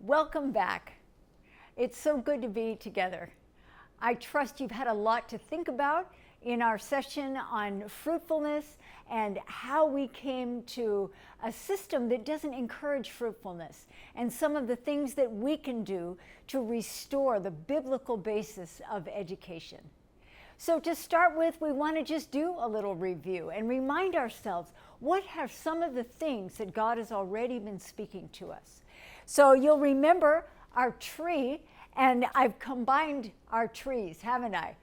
Welcome back. It's so good to be together. I trust you've had a lot to think about in our session on fruitfulness and how we came to a system that doesn't encourage fruitfulness, and some of the things that we can do to restore the biblical basis of education. So to start with, we want to just do a little review and remind ourselves what are some of the things that God has already been speaking to us. So you'll remember our tree, and I've combined our trees, haven't I?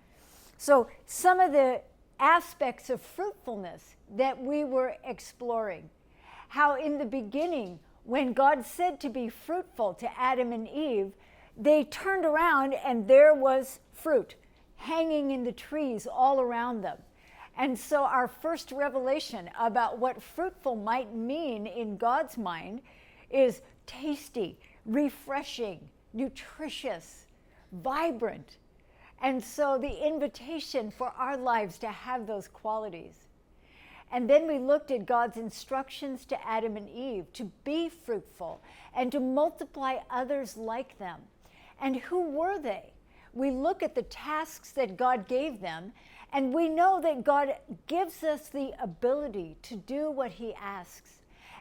So some of the aspects of fruitfulness that we were exploring, how in the beginning, when God said to be fruitful to Adam and Eve, they turned around and there was fruit hanging in the trees all around them. And so our first revelation about what fruitful might mean in God's mind is tasty, refreshing, nutritious, vibrant. And so the invitation for our lives to have those qualities. And then we looked at God's instructions to Adam and Eve to be fruitful and to multiply others like them. And who were they? We look at the tasks that God gave them, and we know that God gives us the ability to do what He asks.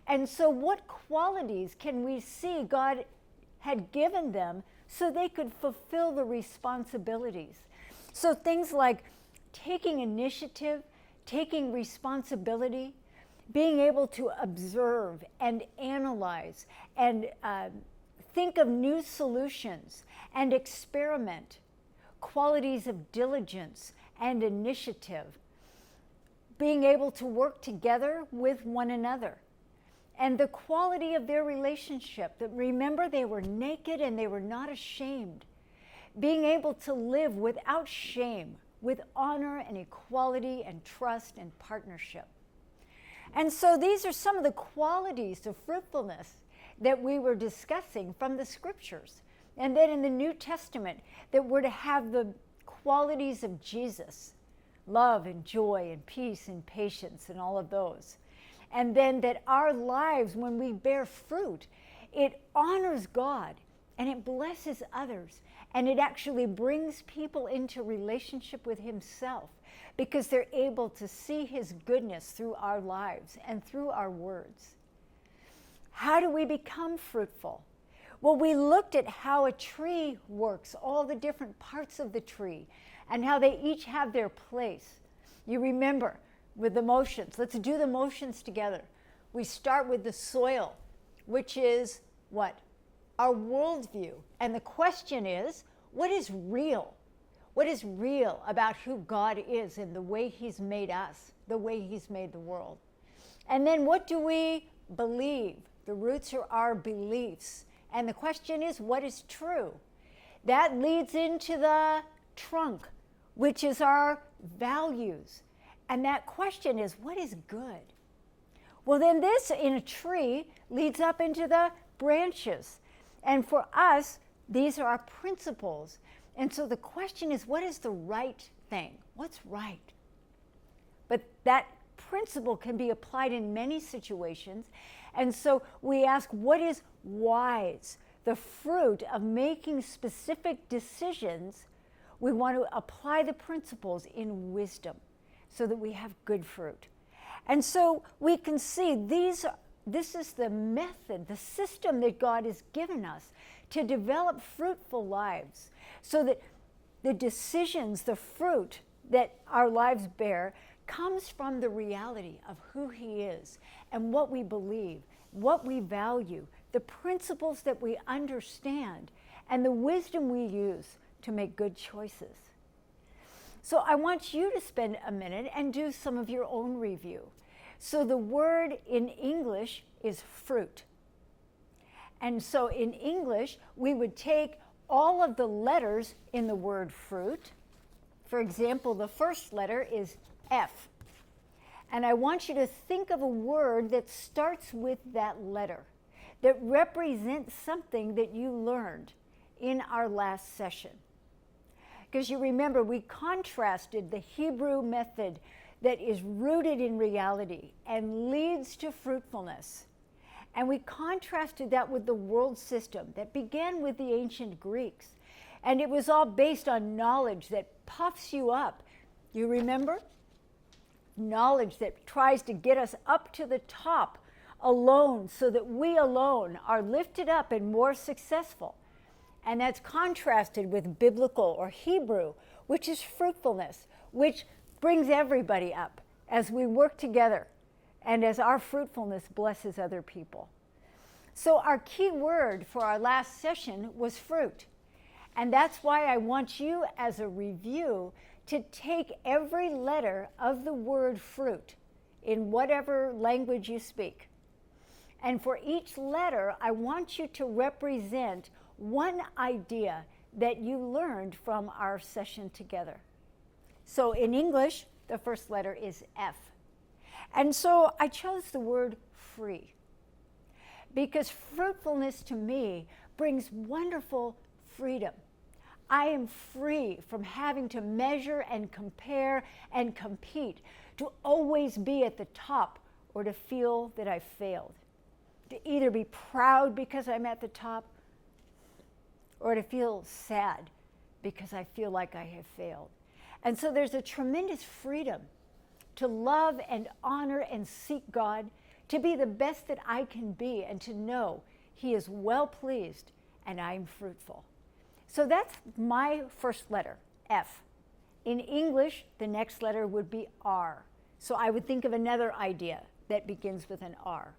And so what qualities can we see God had given them so they could fulfill the responsibilities? So things like taking initiative, taking responsibility, being able to observe and analyze and think of new solutions and experiment, qualities of diligence and initiative, being able to work together with one another, and the quality of their relationship, that remember they were naked and they were not ashamed, being able to live without shame, with honor and equality and trust and partnership. And so these are some of the qualities of fruitfulness that we were discussing from the scriptures. And then in the New Testament, that we're to have the qualities of Jesus, love and joy and peace and patience and all of those. And then that our lives, when we bear fruit, it honors God and it blesses others, and it actually brings people into relationship with Himself because they're able to see His goodness through our lives and through our words. How do we become fruitful? Well, we looked at how a tree works, all the different parts of the tree, and how they each have their place. You remember, with the motions. Let's do the motions together. We start with the soil, which is what? Our worldview. And the question is, what is real? What is real about who God is and the way He's made us, the way He's made the world? And then what do we believe? The roots are our beliefs. And the question is, what is true? That leads into the trunk, which is our values. And that question is, what is good? Well, then this in a tree leads up into the branches. And for us, these are our principles. And so the question is, what is the right thing? What's right? But that principle can be applied in many situations. And so we ask, what is wise? The fruit of making specific decisions, we want to apply the principles in wisdom, so that we have good fruit. And so we can see this is the method, the system that God has given us to develop fruitful lives, so that the decisions, the fruit that our lives bear comes from the reality of who He is and what we believe, what we value, the principles that we understand, and the wisdom we use to make good choices. So I want you to spend a minute and do some of your own review. So the word in English is fruit. And so in English, we would take all of the letters in the word fruit. For example, the first letter is F. And I want you to think of a word that starts with that letter, that represents something that you learned in our last session. Because you remember, we contrasted the Hebrew method that is rooted in reality and leads to fruitfulness. And we contrasted that with the world system that began with the ancient Greeks. And it was all based on knowledge that puffs you up. You remember? Knowledge that tries to get us up to the top alone so that we alone are lifted up and more successful. And that's contrasted with biblical or Hebrew, which is fruitfulness, which brings everybody up as we work together and as our fruitfulness blesses other people. So our key word for our last session was fruit. And that's why I want you, as a review, to take every letter of the word fruit in whatever language you speak. And for each letter, I want you to represent one idea that you learned from our session together. So in English, the first letter is F. And so I chose the word free, because fruitfulness to me brings wonderful freedom. I am free from having to measure and compare and compete, to always be at the top or to feel that I've failed. To either be proud because I'm at the top or to feel sad because I feel like I have failed. And so there's a tremendous freedom to love and honor and seek God, to be the best that I can be, and to know He is well pleased and I'm fruitful. So that's my first letter, F. In English, the next letter would be R. So I would think of another idea that begins with an R.